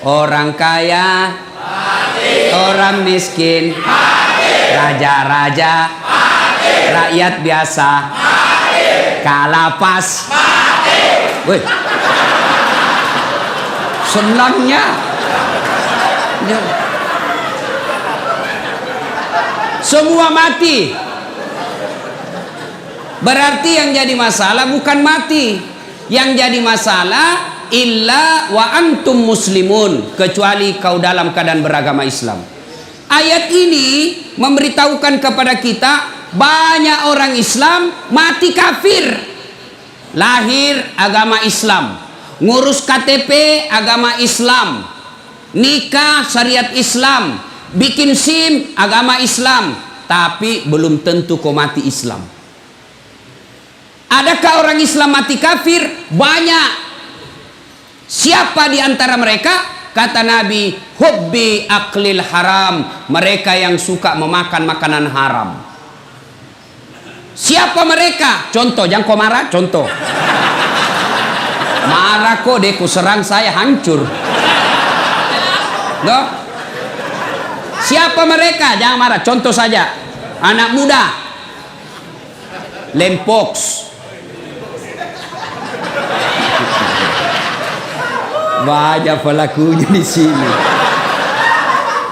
Orang kaya mati. Orang miskin mati. Raja-raja mati. Rakyat biasa mati. Kalapas mati. Woi, senangnya semua mati. Berarti yang jadi masalah bukan mati. Yang jadi masalah illa wa antum muslimun, kecuali kau dalam keadaan beragama Islam. Ayat ini memberitahukan kepada kita banyak orang Islam mati kafir. Lahir agama Islam, ngurus KTP agama Islam, nikah syariat Islam, bikin SIM agama Islam, tapi belum tentu kau mati Islam. Adakah orang Islam mati kafir? Banyak. Siapa di antara mereka? Kata Nabi, hubbi aklil haram, mereka yang suka memakan makanan haram. Siapa mereka? Contoh, jangan kau marah, contoh. Marah kok deh, ku serang saya hancur. No? Siapa mereka? Jangan marah, contoh saja. Anak muda, lempox. Banyak pelakunya di sini.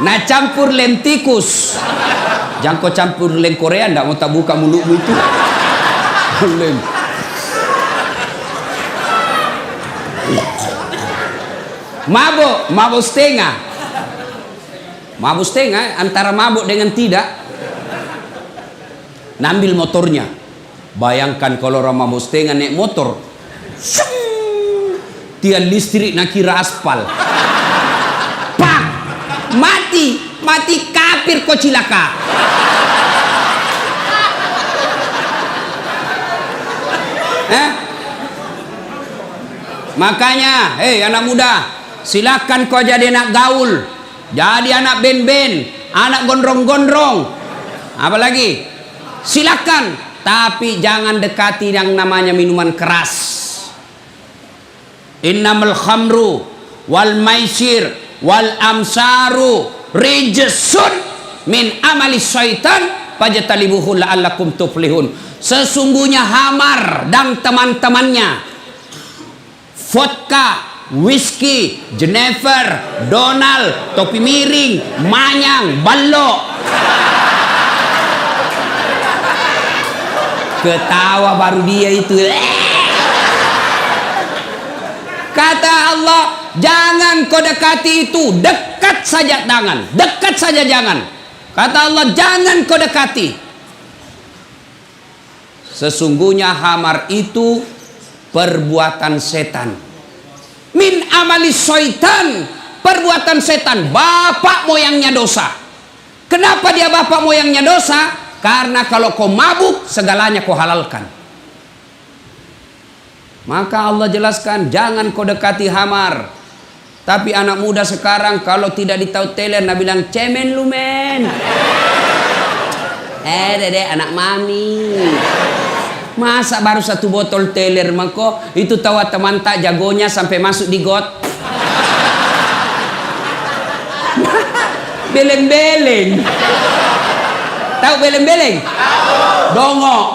Nah, campur lem tikus. Jangan kau campur lem Korea, ndak mau tak buka mulutmu itu. Lem. Mabuk setengah. Mabuk setengah antara mabuk dengan tidak. Nambil motornya. Bayangkan kalau orang mabuk setengah naik motor. Tiang listrik nak kira aspal. Pak, mati kafir kau cilaka. Makanya, anak muda, silakan kau jadi anak gaul, jadi anak ben-ben, anak gondrong-gondrong, apalagi, silakan, tapi jangan dekati yang namanya minuman keras. Innamal khamru wal maisir wal amsaru rijsun min amali syaitan fajtanibuhu la'allakum tuflihun. Sesungguhnya hamar dan teman-temannya, vodka, whisky, Jenever, Donald, topi miring, manyang, balok. Ketawa baru dia itu. Kata Allah, jangan kau dekati itu, dekat saja jangan, dekat saja jangan. Kata Allah, jangan kau dekati. Sesungguhnya hamar itu perbuatan setan. Min amali syaitan, perbuatan setan, bapak moyangnya dosa. Kenapa dia bapak moyangnya dosa? Karena kalau kau mabuk, segalanya kau halalkan. Maka Allah jelaskan, jangan kau dekati hamar. Tapi anak muda sekarang kalau tidak ditahu teler, nak bilang cemen lu men. Dede anak mami. Masa baru satu botol teler mako itu tahu teman tak jagonya sampai masuk di got. Beleng-beleng. Tahu beleng-beleng? Dongo.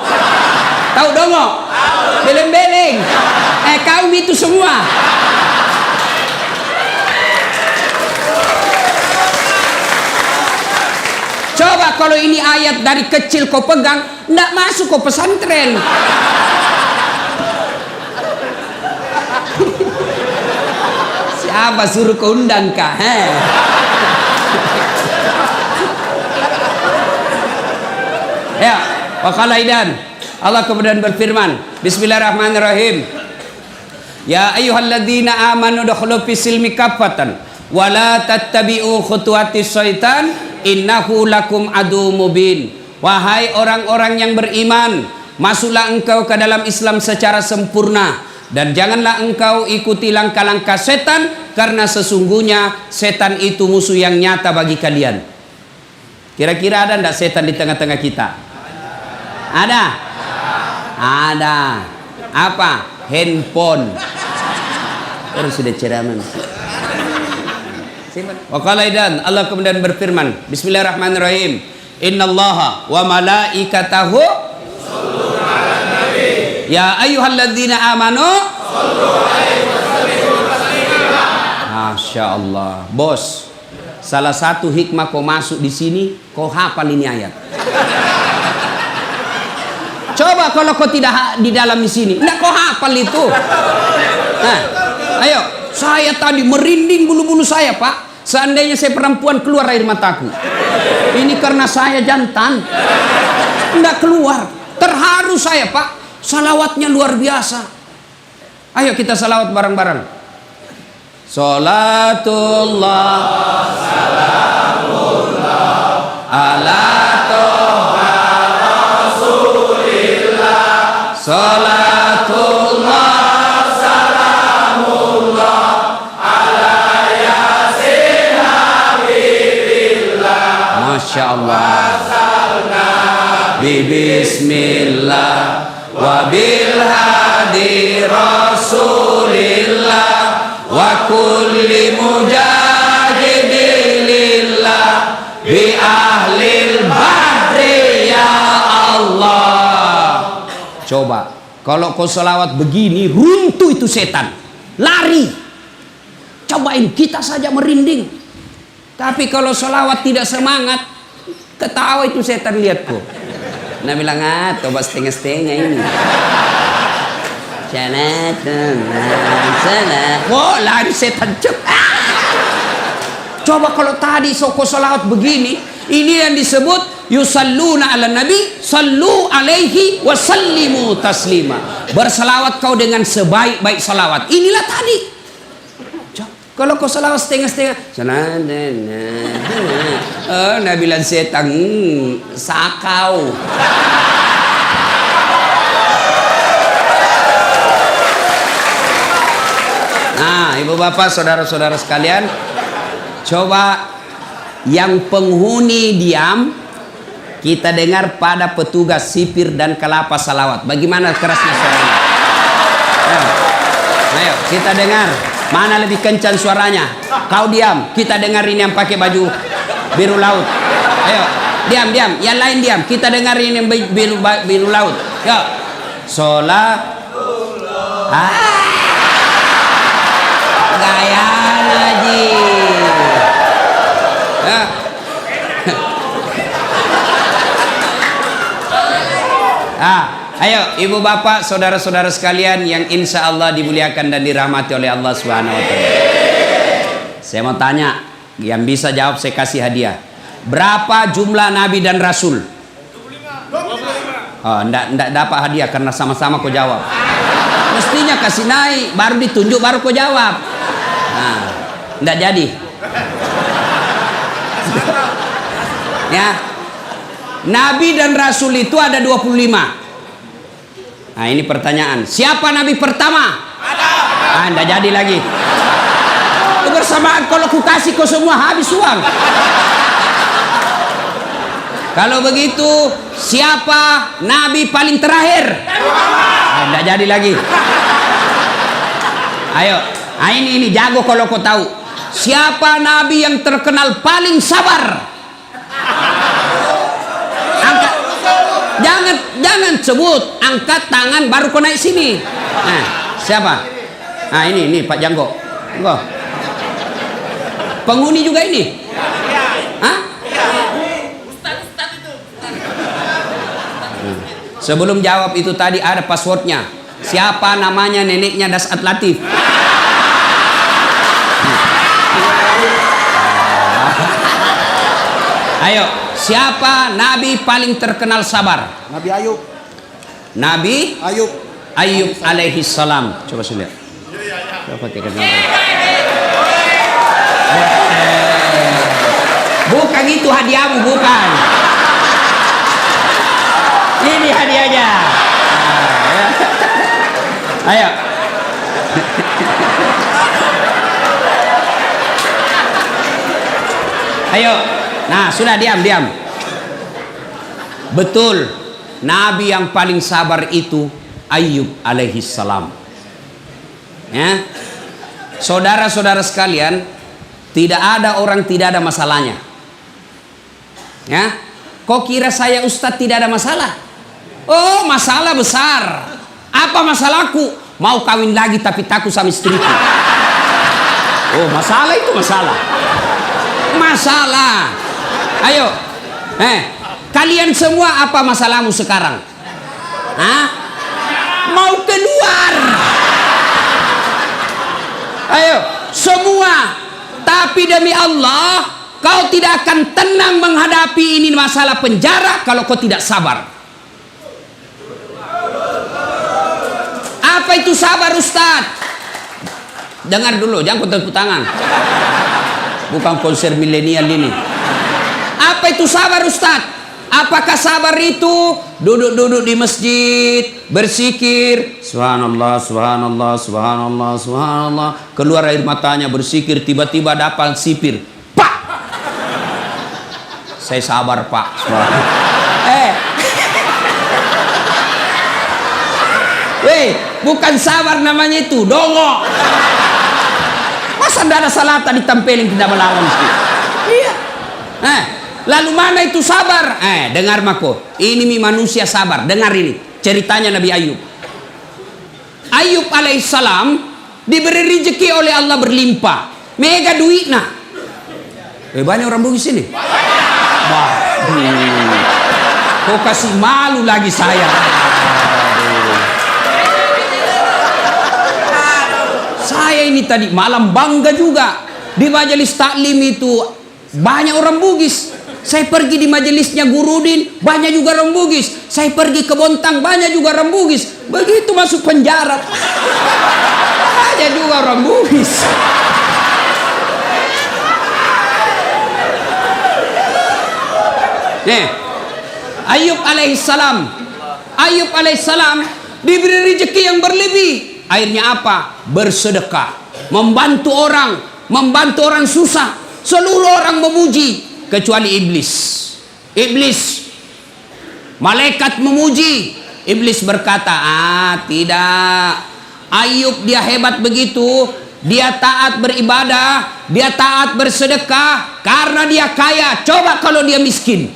Tahu dongo? Beleng-beleng. Kaum itu semua. Coba kalau ini ayat dari kecil kau pegang, ndak masuk kau pesantren. Siapa suruh kau undang kah? Ya, wakalaidan. Allah kemudian berfirman, Bismillahirrahmanirrahim. Ya ayyuhalladzina amanu dukhulu fis-silmi kaffatan wa la tattabi'u khutuwatis syaitan innahu lakum adu mubin. Wahai orang-orang yang beriman, masuklah engkau ke dalam Islam secara sempurna dan janganlah engkau ikuti langkah-langkah setan, karena sesungguhnya setan itu musuh yang nyata bagi kalian. Kira-kira ada enggak setan di tengah-tengah kita? Ada? Ada. Apa? Handphone. Terus sudah ceramah. Wa qala aidan, Allah kemudian berfirman, Bismillahirrahmanirrahim. Innallaha wa malaikatahu yusholluna 'alan nabi. Ya ayyuhalladzina amanu shollu 'alaihi wa sallimu taslima. Masya Allah, bos. Salah satu hikmah kau masuk di sini, kau hafal ini ayat. Coba kalau kau tidak di dalam di sini, enggak kau hafal itu. Nah, ayo, saya tadi merinding bulu-bulu saya, Pak. Seandainya saya perempuan keluar air mataku. Ini karena saya jantan. Enggak keluar. Terharu saya, Pak. Salawatnya luar biasa. Ayo kita salawat bareng-bareng. Salatullah salamullah ala toha rasulillah. Salatullah salamullah ala yasin habibillah. Masya Allah. Bismillah wa bil hadi rasulillah wa kulli mujahidilillah bi ahlil badri ya Allah. Coba kalau kau selawat begini, runtuh itu setan, lari. Cobain, kita saja merinding. Tapi kalau selawat tidak semangat, ketawa itu setan, lihat kok. Nah bilang, coba setengah-setengah ini. Wah, lari setan. Coba kalau tadi soko salawat begini, ini yang disebut yusalluna ala nabi, sallu alaihi wa sallimu taslima. Berselawat kau dengan sebaik-baik salawat. Inilah tadi. Kalau kau salawat setengah-setengah, nah bilang setan, sakau. Nah, ibu bapak, saudara-saudara sekalian, coba yang penghuni diam, kita dengar pada petugas sipir dan kelapa salawat. Bagaimana kerasnya suaranya? Ayo, kita dengar. Mana lebih kencang suaranya? Kau diam, kita dengar ini yang pakai baju biru laut. Ayo, diam. Yang lain diam. Kita dengar ini yang biru laut. Yuk. Sholat. Gaya Naji. Ayo ibu bapak, saudara-saudara sekalian yang insya Allah dimuliakan dan dirahmati oleh Allah Subhanahu wa Ta'ala. Saya mau tanya, yang bisa jawab saya kasih hadiah. Berapa jumlah nabi dan rasul? 25. Oh, enggak dapat hadiah karena sama-sama kau jawab. Mestinya kasih naik, baru ditunjuk, baru kau jawab. Nah, enggak jadi. Ya. Nabi dan rasul itu ada 25. Nah, ini pertanyaan. Siapa nabi pertama? Adam. Enggak jadi lagi. Bersamaan kalau ku kasih kau semua habis uang. Kalau begitu, siapa nabi paling terakhir? Enggak jadi lagi. Ayo, ini jago kalau kau tahu. Siapa nabi yang terkenal paling sabar? Jangan sebut, angkat tangan baru kau naik sini. Nah, siapa? Nah, ini Pak Janggo. Enggak. Penghuni juga ini? Hah? Ustaz itu. Sebelum jawab itu tadi ada passwordnya. Siapa namanya neneknya Dasat Latif? Ayo, siapa nabi paling terkenal sabar? Nabi Ayub. Nabi Ayub alaihi salam. Coba saya lihat. Coba pakai kenal. Bukan itu hadiahmu, bukan. Ini hadiahnya. Ayo. Ayo. Nah, sudah diam. Betul, nabi yang paling sabar itu Ayub alaihi salam. Ya. Saudara-saudara sekalian, Tidak ada orang tidak ada masalahnya. Ya, kok kira saya Ustadz tidak ada masalah? Oh, masalah besar. Apa masalahku? Mau kawin lagi tapi takut sama istriku. Oh, masalah itu masalah. Masalah. Ayo, kalian semua apa masalahmu sekarang? Hah? Mau keluar? Ayo, semua. Tapi demi Allah, kau tidak akan tenang menghadapi ini masalah penjara kalau kau tidak sabar. Apa itu sabar, Ustaz? Dengar dulu, jangan tepuk tangan. Bukan konser milenial ini. Apa itu sabar, Ustaz? Apakah sabar itu duduk-duduk di masjid, berzikir, subhanallah, subhanallah, subhanallah, subhanallah, keluar air matanya berzikir, tiba-tiba dapat sipir, pak, saya sabar pak, bukan sabar namanya itu, dongo. Masa tidak ada salata ditempelin tidak melawan sih? Iya. Lalu mana itu sabar? Dengar mako. Ini manusia sabar. Dengar ini ceritanya Nabi Ayub. Ayub alaihissalam diberi rezeki oleh Allah berlimpah, mega duitnya. Banyak orang Bugis ini. Wah, kok kasih malu lagi saya. Saya ini tadi malam bangga juga di majelis taklim itu banyak orang Bugis. Saya pergi di majelisnya Gurudin, banyak juga orang Bugis. Saya pergi ke Bontang, banyak juga orang Bugis. Begitu masuk penjara, banyak juga orang Bugis. Nih, Ayub alaihissalam diberi rezeki yang berlebih. Akhirnya apa? Bersedekah, membantu orang susah. Seluruh orang memuji kecuali iblis. Malaikat memuji, iblis berkata, tidak, Ayub dia hebat begitu, dia taat beribadah, dia taat bersedekah karena dia kaya. Coba kalau dia miskin.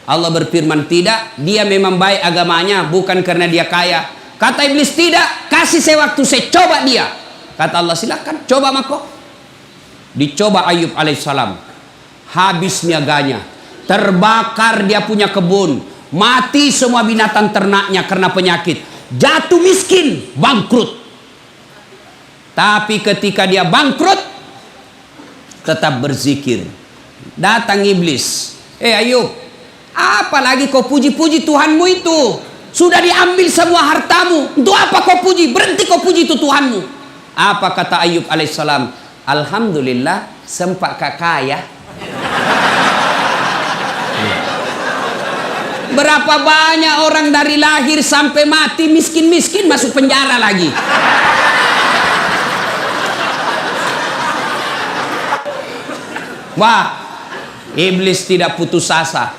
Allah berfirman, tidak, dia memang baik agamanya, bukan karena dia kaya. Kata iblis, tidak, kasih saya waktu, saya coba dia. Kata Allah, silakan coba mako. Dicoba Ayub alaihissalam, habis niaganya, terbakar dia punya kebun, mati semua binatang ternaknya karena penyakit, jatuh miskin, bangkrut. Tapi ketika dia bangkrut, tetap berzikir. Datang iblis, Ayub, apalagi kau puji-puji Tuhanmu itu? Sudah diambil semua hartamu, untuk apa kau puji? Berhenti kau puji itu Tuhanmu. Apa kata Ayub alaihissalam? Alhamdulillah, sempat kaya. Berapa banyak orang dari lahir sampai mati miskin-miskin masuk penjara lagi. Wah, iblis tidak putus asa.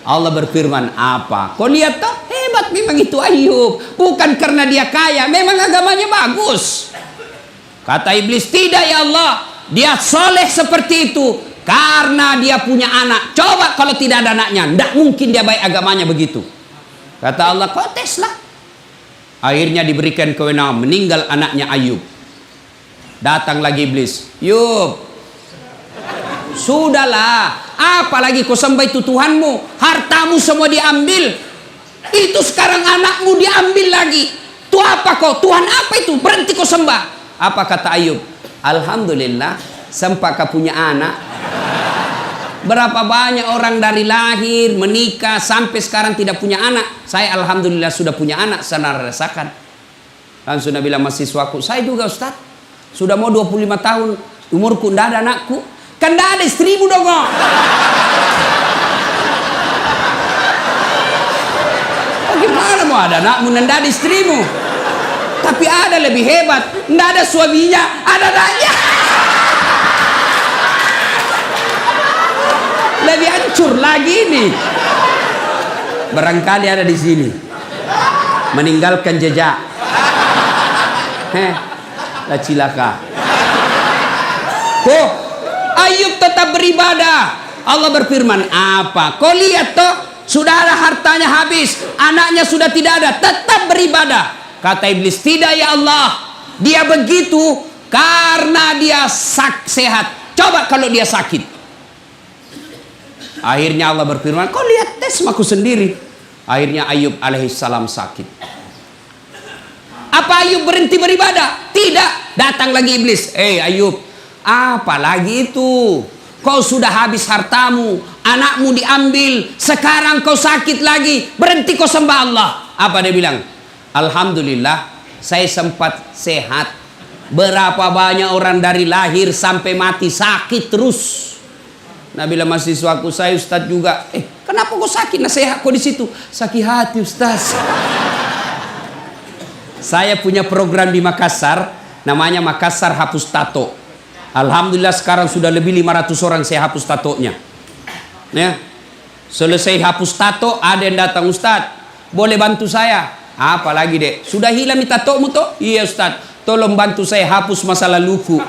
Allah berfirman, apa? Kau lihat toh, hebat memang itu Ayub. Bukan karena dia kaya, memang agamanya bagus. Kata iblis, tidak ya Allah, dia soleh seperti itu karena dia punya anak. Coba kalau tidak ada anaknya, tidak mungkin dia baik agamanya begitu. Kata Allah, kau teslah. Akhirnya diberikan kewenangan, meninggal anaknya Ayub. Datang lagi iblis, Yub, sudahlah, apalagi kau sembah itu Tuhanmu, hartamu semua diambil, itu sekarang anakmu diambil lagi. Itu apa kau? Tuhan apa itu? Berhenti kau sembah. Apa kata Ayub? Alhamdulillah, sempat kau punya anak. Berapa banyak orang dari lahir, menikah, sampai sekarang tidak punya anak. Saya alhamdulillah sudah punya anak, saya rasakan. Langsung Nabi bilang mahasiswaku, saya juga Ustaz, sudah mau 25 tahun, umurku tidak ada anakku. Kan tidak ada istrimu dong. Bagaimana mau ada anakmu dan tidak ada istrimu? Tapi ada lebih hebat, tidak ada suaminya, ada anaknya. Lebih hancur lagi ini. Barangkali ada di sini, meninggalkan jejak. Lah cilaka. beribadah. Allah berfirman, apa? Kau lihat toh, sudah ada hartanya habis, anaknya sudah tidak ada, tetap beribadah. Kata iblis, tidak ya Allah, dia begitu karena dia sehat. Coba kalau dia sakit. Akhirnya Allah berfirman, kau lihat tes aku sendiri. Akhirnya Ayub alaihissalam sakit. Apa Ayub berhenti beribadah? Tidak. Datang lagi iblis. Ayub, apa lagi itu? Kau sudah habis hartamu, anakmu diambil, sekarang kau sakit lagi, berhenti kau sembah Allah. Apa dia bilang? Alhamdulillah, saya sempat sehat. Berapa banyak orang dari lahir sampai mati sakit terus. Nah, bila mahasiswaku, saya Ustaz juga, kenapa kau sakit? Nah, sehat kau di situ. Sakit hati Ustaz. Saya punya program di Makassar, namanya Makassar Hapus Tato. Alhamdulillah sekarang sudah lebih 500 orang saya hapus tatonya. Ya. Selesai hapus tato, ada yang datang, Ustaz, boleh bantu saya? Apa lagi dek? Sudah hilang tatomu toh? Iya Ustaz, tolong bantu saya hapus masa laluku.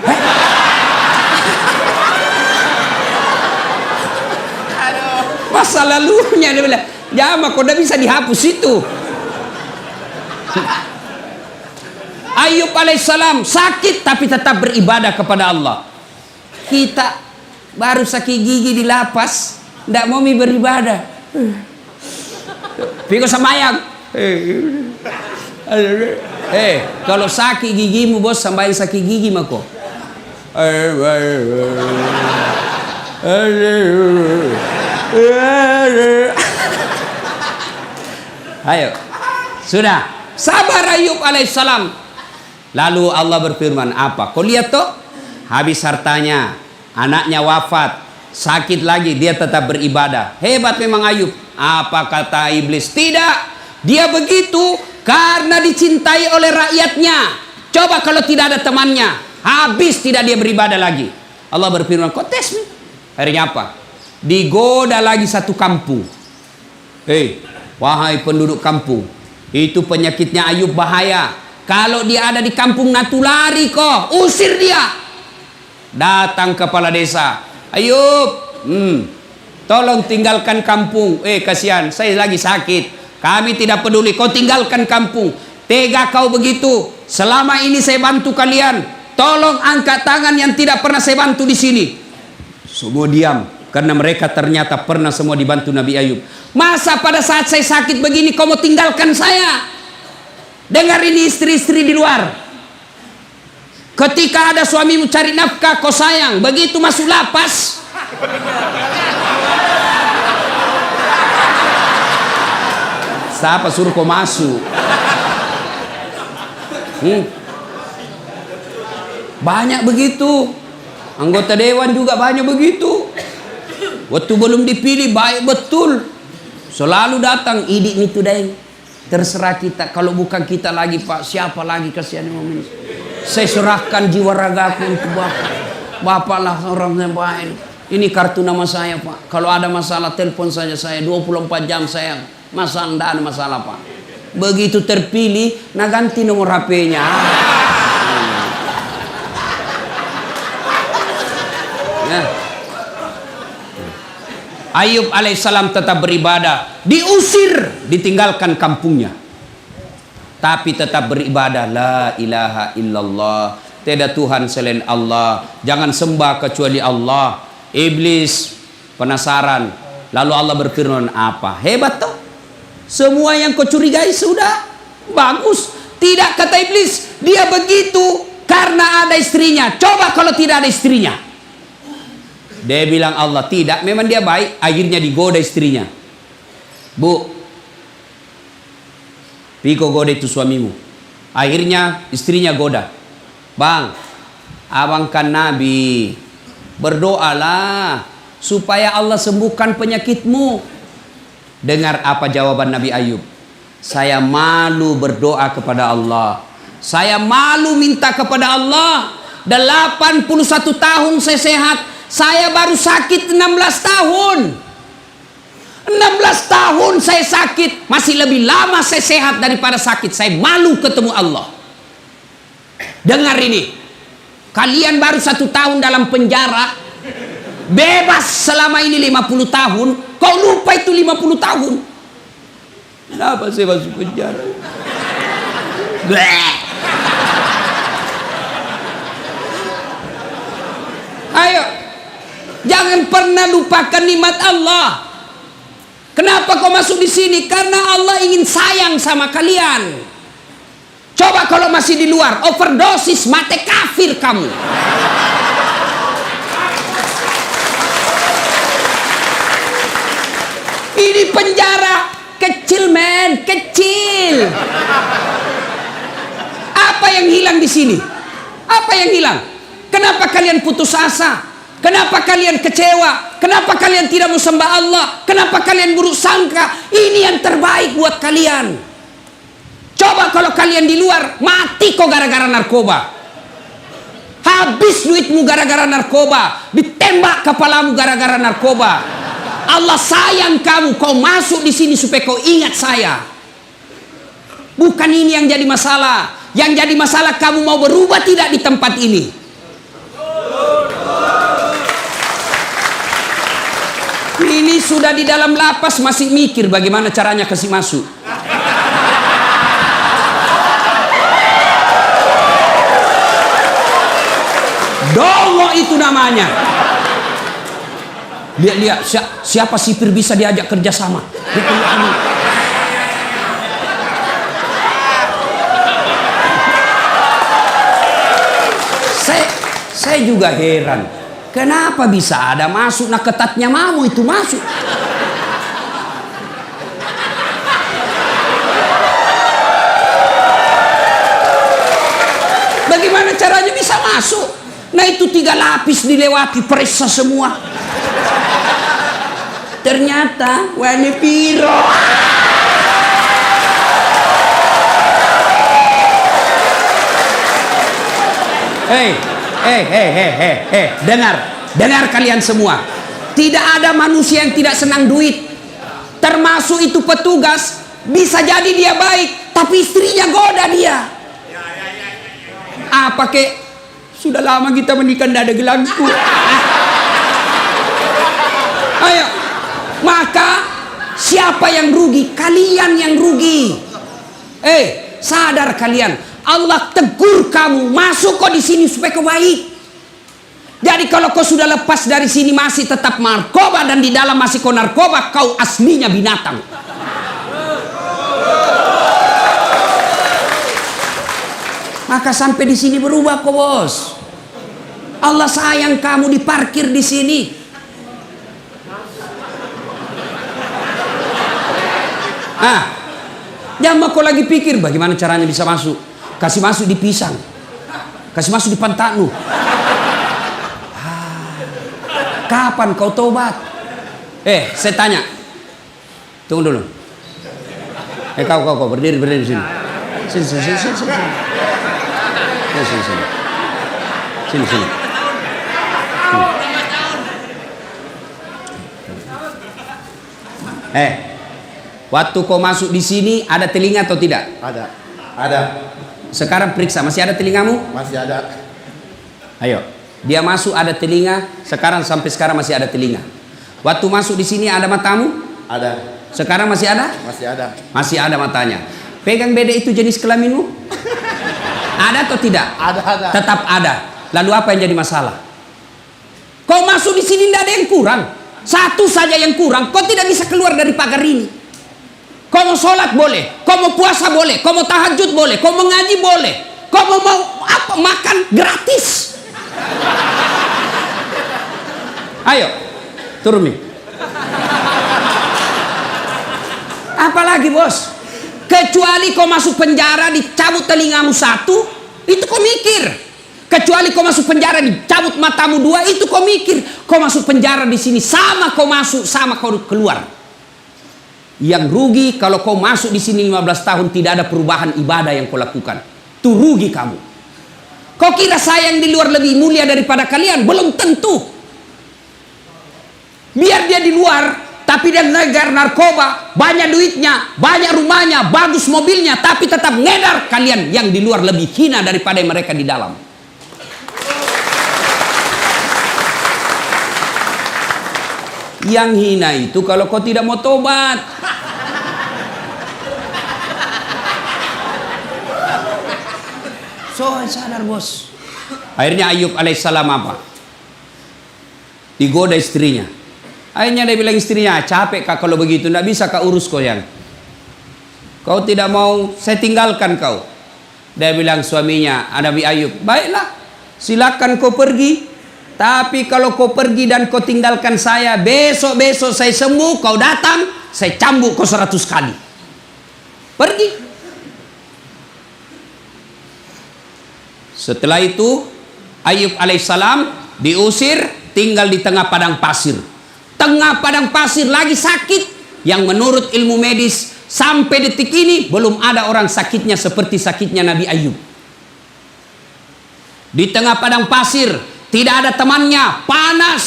Masa lalunya, dia bilang, jama kok udah bisa dihapus itu. Ayub alaihissalam sakit tapi tetap beribadah kepada Allah. Kita baru sakit gigi di lapas, tidak mau beribadah. Piko samayang. Kalau sakit gigimu bos, sambahin sakit gigi mako. Ayo, sudah sabar Ayub alaihissalam. Lalu Allah berfirman, apa? Kau lihat toh, habis hartanya, anaknya wafat, sakit lagi, dia tetap beribadah. Hebat memang Ayub. Apa kata iblis? Tidak, dia begitu karena dicintai oleh rakyatnya. Coba kalau tidak ada temannya, habis tidak dia beribadah lagi. Allah berfirman, kau tes nih. Akhirnya apa? Digoda lagi satu kampung. Wahai penduduk kampung, itu penyakitnya Ayub bahaya. Kalau dia ada di kampung natulari kok, usir dia. Datang kepala desa, Ayub, tolong tinggalkan kampung. Kasihan, saya lagi sakit. Kami tidak peduli, kau tinggalkan kampung. Tega kau begitu. Selama ini saya bantu kalian. Tolong angkat tangan yang tidak pernah saya bantu di sini. Semua diam, karena mereka ternyata pernah semua dibantu Nabi Ayub. Masa pada saat saya sakit begini kau mau tinggalkan saya? Dengar ini istri-istri di luar. Ketika ada suamimu cari nafkah kau sayang, begitu masuk lapas, siapa suruh kau masuk? Banyak begitu. Anggota dewan juga banyak begitu. Waktu belum dipilih baik betul, selalu datang idik itu deh. Terserah kita, kalau bukan kita lagi Pak, siapa lagi, kasihan momen. Saya serahkan jiwa ragaku untuk Bapak. Bapak lah orang yang baik. Ini kartu nama saya Pak. Kalau ada masalah telepon saja saya, 24 jam saya. Masalah, tidak ada masalah Pak. Begitu terpilih, nah ganti nomor HP-nya. Ayub alaihissalam tetap beribadah, diusir, ditinggalkan kampungnya, tapi tetap beribadah. La ilaha illallah, tiada Tuhan selain Allah, jangan sembah kecuali Allah. Iblis penasaran, lalu Allah berfirman, apa? Hebat toh, semua yang kau curigai sudah bagus. Tidak, kata iblis, dia begitu karena ada istrinya. Coba kalau tidak ada istrinya. Dia bilang Allah, tidak, memang dia baik. Akhirnya digoda istrinya. Bu, Piko goda itu suamimu. Akhirnya istrinya goda. Bang, abang kan Nabi, berdoalah supaya Allah sembuhkan penyakitmu. Dengar apa jawaban Nabi Ayub. Saya malu berdoa kepada Allah. Saya malu minta kepada Allah. 81 tahun saya sehat. Saya baru sakit 16 tahun. 16 tahun saya sakit. Masih lebih lama saya sehat daripada sakit. Saya malu ketemu Allah. Dengar ini. Kalian baru 1 tahun dalam penjara. bebas selama ini 50 tahun, kau lupa itu 50 tahun. Kenapa saya masuk penjara? Bleh. Ayo, jangan pernah lupakan nikmat Allah. Kenapa kau masuk di sini? Karena Allah ingin sayang sama kalian. Coba kalau masih di luar, overdosis, mati kafir kamu. Ini penjara kecil, men, kecil. Apa yang hilang di sini? Apa yang hilang? Kenapa kalian putus asa? Kenapa kalian kecewa? Kenapa kalian tidak mau sembah Allah? Kenapa kalian buruk sangka? Ini yang terbaik buat kalian. Coba kalau kalian di luar, mati kok gara-gara narkoba. Habis duitmu gara-gara narkoba. Ditembak kepalamu gara-gara narkoba. Allah sayang kamu, kau masuk di sini supaya kau ingat saya. Bukan ini yang jadi masalah. Yang jadi masalah kamu mau berubah tidak di tempat ini. Ini sudah di dalam lapas masih mikir bagaimana caranya kasih masuk. Dongo itu namanya. Lihat siapa sipir bisa diajak kerjasama. Saya juga heran. Kenapa bisa ada masuk, nah ketatnya mamu itu masuk. Bagaimana caranya bisa masuk? Nah itu 3 lapis dilewati, periksa semua. Ternyata warna piro. Dengar kalian semua. Tidak ada manusia yang tidak senang duit. Termasuk itu petugas. Bisa jadi dia baik, tapi istrinya goda dia. Apa kek? Sudah lama kita menikah tidak ada gelangku. Ayo. Maka siapa yang rugi? Kalian yang rugi. Sadar kalian. Allah tegur kamu, masuk kok di sini supaya kau baik. Jadi kalau kau sudah lepas dari sini masih tetap narkoba dan di dalam masih kau narkoba, kau aslinya binatang. Maka sampai di sini berubah kok, bos. Allah sayang kamu diparkir di sini. Jangan kau lagi pikir bagaimana caranya bisa masuk. Kasih masuk di pisang, kasih masuk di pantatmu. Kapan kau tobat? Saya tanya. Tunggu dulu. Kau berdiri di sini. Sini. Waktu kau masuk di sini ada telinga atau tidak? Ada. Sekarang periksa, masih ada telingamu? Masih ada. Ayo, dia masuk ada telinga, sampai sekarang masih ada telinga. Waktu masuk di sini ada matamu? Ada. Sekarang masih ada? Masih ada. Masih ada matanya. Pegang beda itu jenis kelaminmu? Ada atau tidak? Ada. Tetap ada. Lalu apa yang jadi masalah? Kau masuk di sini tidak ada yang kurang. Satu saja yang kurang, kau tidak bisa keluar dari pagar ini. Kau mau sholat boleh, kau mau puasa boleh, kau mau tahajud boleh, kau mau ngaji boleh, kau mau apa makan gratis. Ayo, turun nih. Apalagi bos? Kecuali kau masuk penjara dicabut telingamu 1, itu kau mikir. Kecuali kau masuk penjara dicabut matamu 2, itu kau mikir. Kau masuk penjara di sini sama kau masuk sama kau keluar. Yang rugi kalau kau masuk di sini 15 tahun tidak ada perubahan ibadah yang kau lakukan. Itu rugi kamu. Kau kira saya yang di luar lebih mulia daripada kalian? Belum tentu. Biar dia di luar, tapi dia ngegar narkoba, banyak duitnya, banyak rumahnya, bagus mobilnya, tapi tetap ngedar. Kalian yang di luar lebih hina daripada mereka di dalam. Yang hina itu kalau kau tidak mau tobat. So, sadar bos. Akhirnya Ayub alaihissalam apa? Digoda istrinya. Akhirnya dia bilang istrinya, capek kak kalau begitu, tidak bisa kak urus kau yang. Kau tidak mau, saya tinggalkan kau. Dia bilang suaminya, Nabi Ayub, baiklah, silakan kau pergi. Tapi kalau kau pergi dan kau tinggalkan saya, besok-besok saya sembuh, kau datang, saya cambuk kau 100 kali. Pergi. Setelah itu, Ayub alaihissalam diusir, tinggal di tengah padang pasir. Tengah padang pasir lagi sakit, yang menurut ilmu medis, sampai detik ini belum ada orang sakitnya seperti sakitnya Nabi Ayub. Di tengah padang pasir, tidak ada temannya, panas.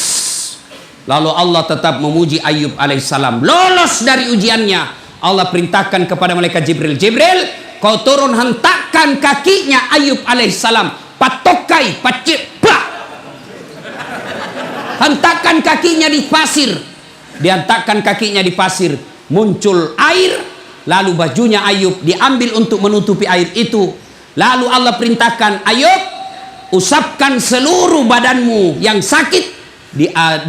Lalu Allah tetap memuji Ayub alaihissalam. Lolos dari ujiannya. Allah perintahkan kepada malaikat Jibril, Jibril, kau turun hentakkan kakinya Ayub alaihissalam. Patokai, paciplah. Hentakkan kakinya di pasir. Dihentakkan kakinya di pasir. Muncul air. Lalu bajunya Ayub diambil untuk menutupi air itu. Lalu Allah perintahkan, Ayub, usapkan seluruh badanmu yang sakit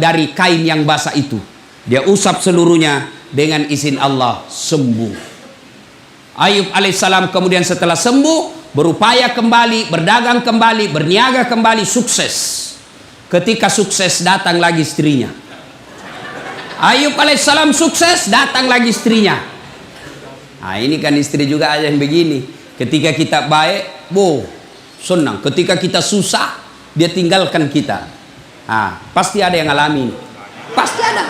dari kain yang basah itu. Dia usap seluruhnya, dengan izin Allah sembuh. Ayub alaihissalam kemudian setelah sembuh, berupaya kembali, berdagang kembali, berniaga kembali, sukses. Ketika sukses, datang lagi istrinya. Ayub alaihissalam sukses, datang lagi istrinya. Nah, ini kan istri juga ada yang begini. Ketika kita baik, senang. Ketika kita susah, dia tinggalkan kita. Nah, pasti ada yang alami. Pasti ada.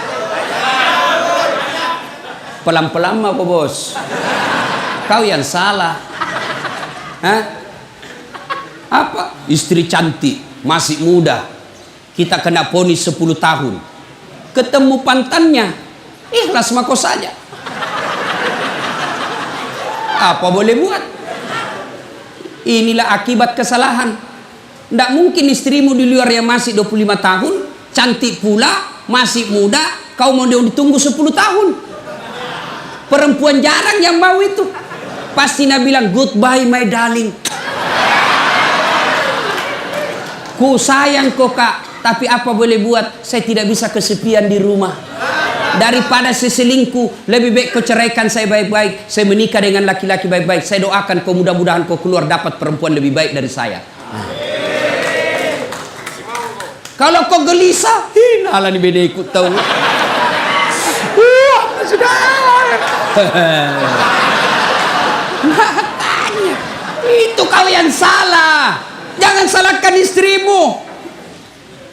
Pelan-pelan apa bos? Kau yang salah. Hah? Apa? Istri cantik, masih muda. Kita kena vonis 10 tahun. Ketemu pantannya, ikhlas mako saja. Apa boleh buat? Inilah akibat kesalahan. Tidak mungkin istrimu di luar yang masih 25 tahun, cantik pula, masih muda, kau mau dia ditunggu 10 tahun. Perempuan jarang yang mau itu. Pasti Nabi bilang, goodbye my darling. Ku sayang kok kak, tapi apa boleh buat, saya tidak bisa kesepian di rumah. Daripada saya selingkuh, lebih baik kau ceraikan saya baik-baik. Saya menikah dengan laki-laki baik-baik. Saya doakan kau, mudah-mudahan kau keluar dapat perempuan lebih baik dari saya. Kalau kau gelisah, hinalah nih beda ikut tahu. Sudah. Makanya itu kau yang salah. Jangan salahkan istrimu.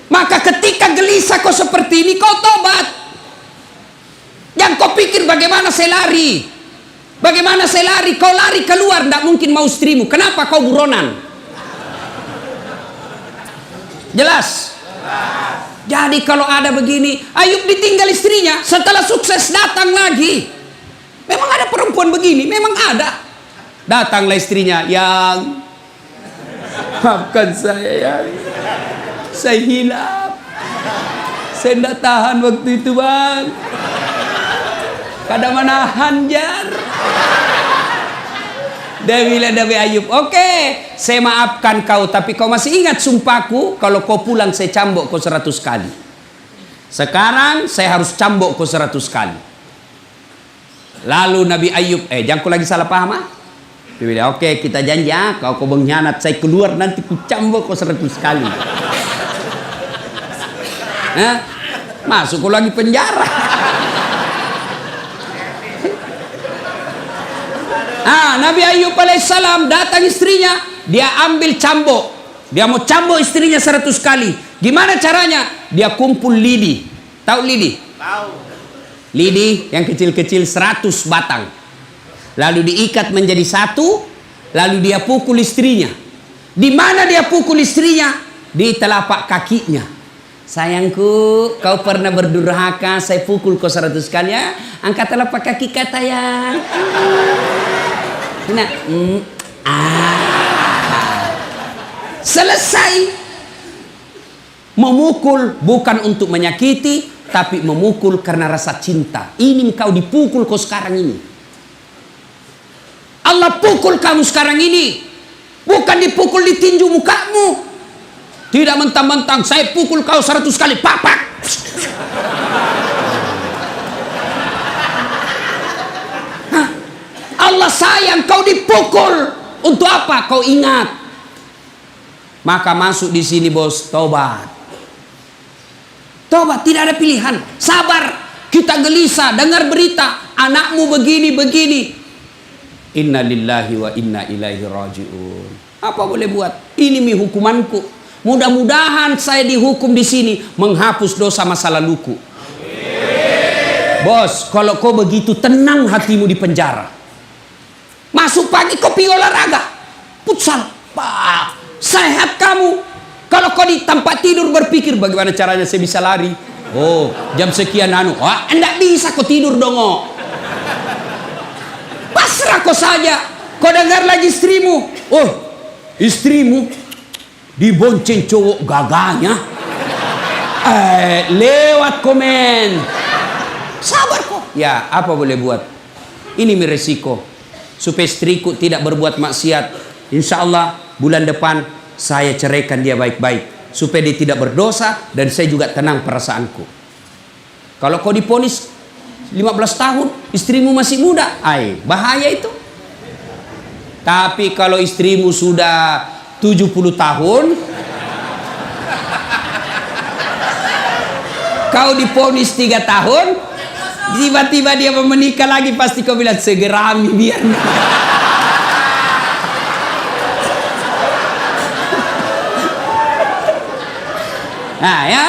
Maka ketika gelisah kau seperti ini, kau tobat. Jangan kau pikir bagaimana saya lari. Bagaimana saya lari? Kau lari keluar, tidak mungkin mau istrimu. Kenapa kau buronan? Jelas? Jadi kalau ada begini, Ayub ditinggal istrinya, setelah sukses datang lagi. Memang ada perempuan begini, memang ada. Datanglah istrinya, yang maafkan saya ya. Saya hilaf. Saya tidak tahan waktu itu bang. Kada manahan jar. Dia Nabi Ayub, oke, saya maafkan kau, tapi kau masih ingat sumpahku, kalau kau pulang saya cambuk kau 100 kali. Sekarang saya harus cambuk kau 100 kali. Lalu Nabi Ayub, jangan kau lagi salah paham ah? Dia bilang, oke, kita janji ah, kau mengkhianat, saya keluar nanti ku cambuk kau 100 kali. Masuk kau lagi penjara. Nabi Ayub alaihissalam datang istrinya, dia ambil cambuk, dia mau cambuk istrinya 100 kali. Gimana caranya? Dia kumpul lidi. Tahu lidi? Tahu. Lidi yang kecil-kecil 100 batang. Lalu diikat menjadi satu, lalu dia pukul istrinya. Di mana dia pukul istrinya? Di telapak kakinya. Sayangku, kau pernah berdurhaka, saya pukul kau 100 kali ya. Angkat telapak kaki kata ya. Nah, selesai. Memukul bukan untuk menyakiti, tapi memukul karena rasa cinta. Ini kau dipukul kau sekarang ini. Allah pukul kamu sekarang ini, bukan dipukul di tinju mukamu. Tidak mentang-mentang saya pukul kau 100 kali, papak. Allah sayang kau dipukul. Untuk apa? Kau ingat. Maka masuk di sini bos, tobat. Tobat, tidak ada pilihan. Sabar. Kita gelisah dengar berita anakmu begini. Inna lillahi wa inna ilaihi rajiun. Apa boleh buat? Ini hukumanku. Mudah-mudahan saya dihukum di sini menghapus dosa masa laluku. Bos, kalau kau begitu tenang hatimu di penjara. Masuk pagi kau pergi olahraga, futsal, sehat kamu. Kalau kau di tempat tidur berpikir bagaimana caranya saya bisa lari. Oh, jam sekian enggak bisa kau tidur dong. Pasrah kau saja. Kau dengar lagi istrimu. Oh, istrimu dibonceng cowok gagahnya. Lewat komen. Sabar kau. Ya, apa boleh buat? Ini resiko. Supaya istriku tidak berbuat maksiat, insya Allah bulan depan saya ceraikan dia baik-baik, supaya dia tidak berdosa dan saya juga tenang perasaanku. Kalau kau diponis 15 tahun, istrimu masih muda, bahaya itu. Tapi kalau istrimu sudah 70 tahun, kau diponis 3 tahun, tiba-tiba dia mau menikah lagi, pasti kau bilang segerami biar. Nah ya,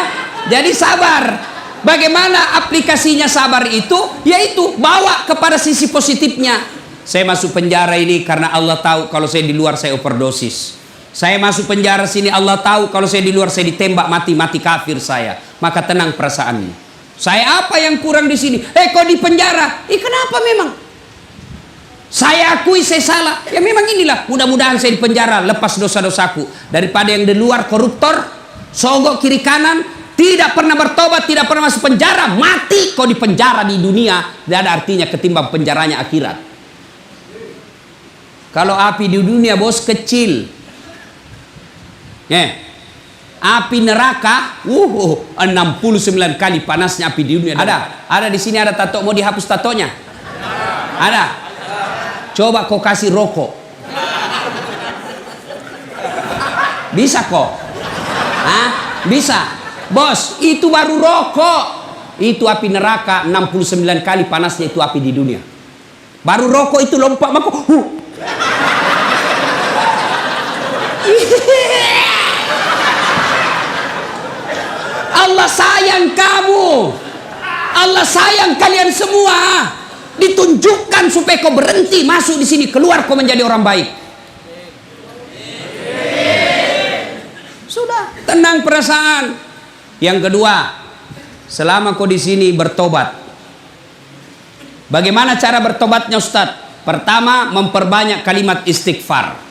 jadi sabar. Bagaimana aplikasinya sabar itu? Yaitu bawa kepada sisi positifnya. Saya masuk penjara ini karena Allah tahu kalau saya di luar saya overdosis. Saya masuk penjara sini Allah tahu kalau saya di luar saya ditembak mati kafir saya. Maka tenang perasaanmu. Saya apa yang kurang di sini? Kok di penjara? Kenapa memang? Saya akui saya salah. Ya memang inilah. Mudah-mudahan saya di penjara lepas dosa-dosaku daripada yang di luar koruptor, sogok kiri kanan, tidak pernah bertobat, tidak pernah masuk penjara, mati kok di penjara di dunia. Tidak ada artinya ketimbang penjaranya akhirat. Kalau api di dunia bos kecil. Api neraka 69 kali panasnya api di dunia. Ada di sini ada tato, mau dihapus tatonya? Ada. Coba kau kasih rokok. Bisa kok? Bisa. Bos, itu baru rokok. Itu api neraka 69 kali panasnya itu api di dunia. Baru rokok itu lompat maka Allah sayang kamu. Allah sayang kalian semua. Ditunjukkan supaya kau berhenti masuk di sini, keluar kau menjadi orang baik. Sudah, tenang perasaan. Yang kedua, selama kau di sini bertobat. Bagaimana cara bertobatnya Ustadz? Pertama, memperbanyak kalimat istighfar.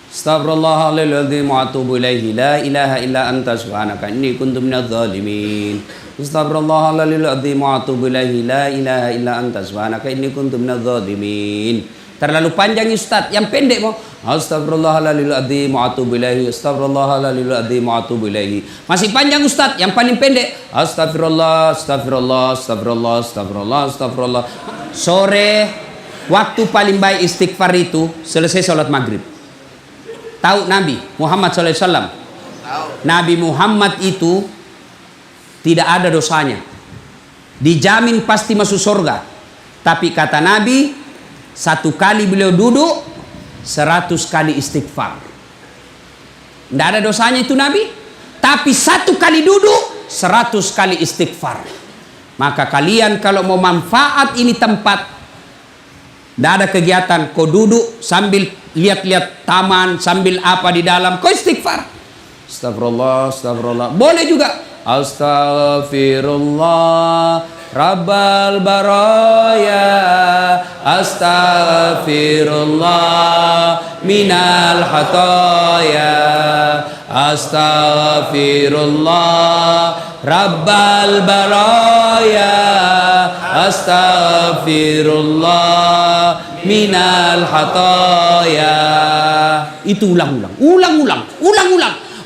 Astaghfirullahaladzim wa atubu ilaihi la ilaha illa anta subhanaka inni kuntu minadz zalimin. Astaghfirullahaladzim wa atubu ilaihi la ilaha illa anta subhanaka inni kuntu minadz zalimin. Terlalu panjang Ustaz, yang pendek mau Astaghfirullahaladzim wa atubu ilaihi. Astaghfirullahaladzim wa atubu ilaihi. Masih panjang Ustaz, yang paling pendek astagfirullah, astagfirullah, astagfirullah, astagfirullah, astagfirullah. Sore waktu paling baik istighfar itu selesai sholat maghrib. Tahu Nabi Muhammad SAW? Nabi Muhammad itu tidak ada dosanya, dijamin pasti masuk surga. Tapi kata Nabi, satu kali beliau duduk 100 kali istighfar. Tidak ada dosanya itu Nabi, tapi satu kali duduk 100 kali istighfar. Maka kalian kalau mau manfaat ini tempat, tidak ada kegiatan, kau duduk sambil lihat-lihat taman, sambil apa di dalam, kau istighfar. Astagfirullah, astagfirullah. Boleh juga Astaghfirullah Rabbal baraya, Astaghfirullah minal hataya, Astaghfirullah Rabbal baraya, astaghfirullah minal hataya. Itu ulang-ulang.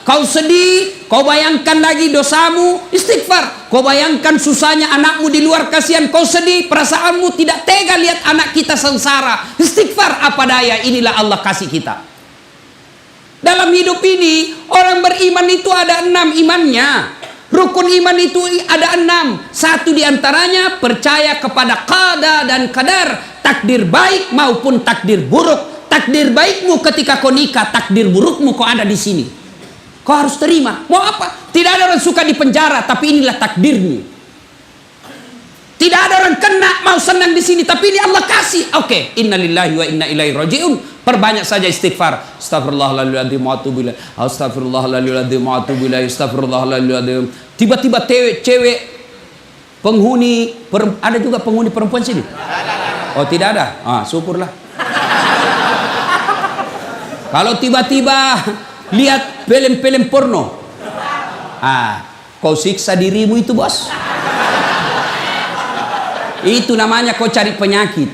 Kau sedih, kau bayangkan lagi dosamu, istighfar. Kau bayangkan susahnya anakmu di luar, kasihan, kau sedih, perasaanmu tidak tega lihat anak kita sengsara, istighfar. Apa daya, inilah Allah kasih kita. Dalam hidup ini, orang beriman itu ada 6 imannya. Rukun iman itu ada 6. Satu diantaranya percaya kepada qada dan qadar, takdir baik maupun takdir buruk. Takdir baikmu ketika kau nikah, takdir burukmu kau ada di sini. Kau harus terima. Mau apa? Tidak ada orang suka di penjara, tapi inilah takdirmu. Tidak ada orang kena mau senang di sini, tapi ini Allah kasih. Oke, innalillahi wa inna ilaihi rajiun. Perbanyak saja istighfar. Astagfirullahaladzim wa atubu ilaih. Astagfirullahaladzim wa atubu ilaih. Astagfirullahaladzim. Tiba-tiba cewek penghuni, ada juga penghuni perempuan sini? Oh, tidak ada. Syukurlah. Kalau tiba-tiba lihat film-film porno, kau siksa dirimu itu, bos. Itu namanya kau cari penyakit.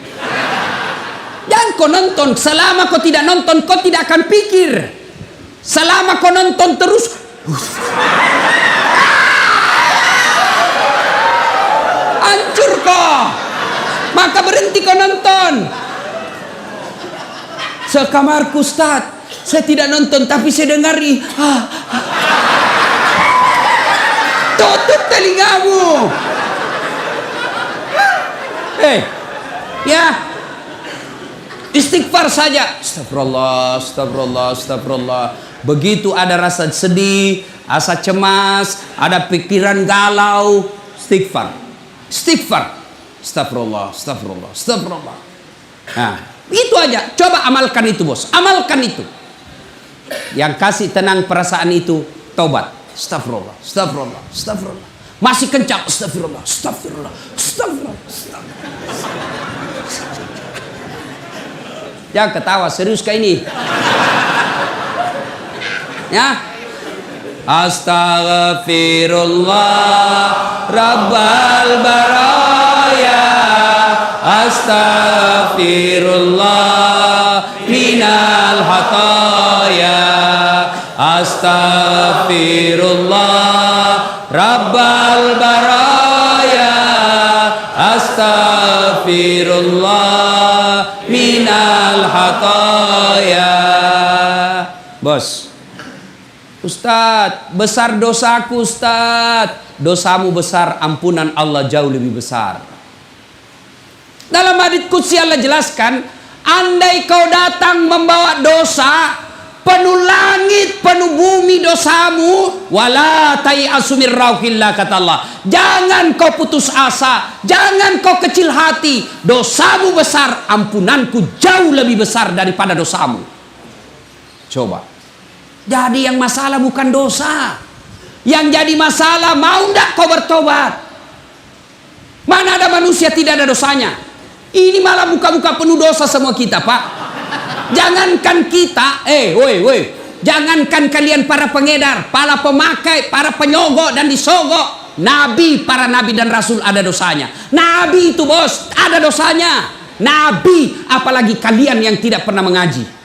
Jangan kau nonton. Selama kau tidak nonton, kau tidak akan pikir. Selama kau nonton terus, hancur kau. Maka berhenti kau nonton. Sekamarku, Ustaz, saya tidak nonton, tapi saya dengari. Tutup telingamu. Ya, istighfar saja. Astagfirullah, astagfirullah, astagfirullah. Begitu ada rasa sedih, rasa cemas, ada pikiran galau, istighfar. Astagfirullah, astagfirullah, astagfirullah. Nah, itu aja. Coba amalkan itu, bos. Amalkan itu. Yang kasih tenang perasaan itu taubat. Astagfirullah, astagfirullah, astagfirullah. Masih kencang. Astagfirullah, astagfirullah, astagfirullah, astagfirullah. Jangan ketawa, serius kayak ini. Ya. Astaghfirullah Rabbal baraya, astaghfirullah minal hataya, astaghfirullah Rabbal baraya, astaghfirullah minal hataya. Bos, Ustadz, besar dosaku, Ustadz. Dosamu besar, ampunan Allah jauh lebih besar. Dalam hadits qudsi Allah jelaskan, andai kau datang membawa dosa, penuh langit, penuh bumi dosamu, wala tai'asu min rauhillah, kata Allah. Jangan kau putus asa, jangan kau kecil hati. Dosamu besar, ampunanku jauh lebih besar daripada dosamu. Coba. Jadi yang masalah bukan dosa. Yang jadi masalah, mau ndak kau bertobat? Mana ada manusia tidak ada dosanya? Ini malah muka-muka penuh dosa semua kita, Pak. Jangankan kita, woi, jangankan kalian para pengedar, para pemakai, para penyogok dan disogok. Nabi, para nabi dan rasul ada dosanya. Nabi itu, bos, ada dosanya. Nabi, apalagi kalian yang tidak pernah mengaji.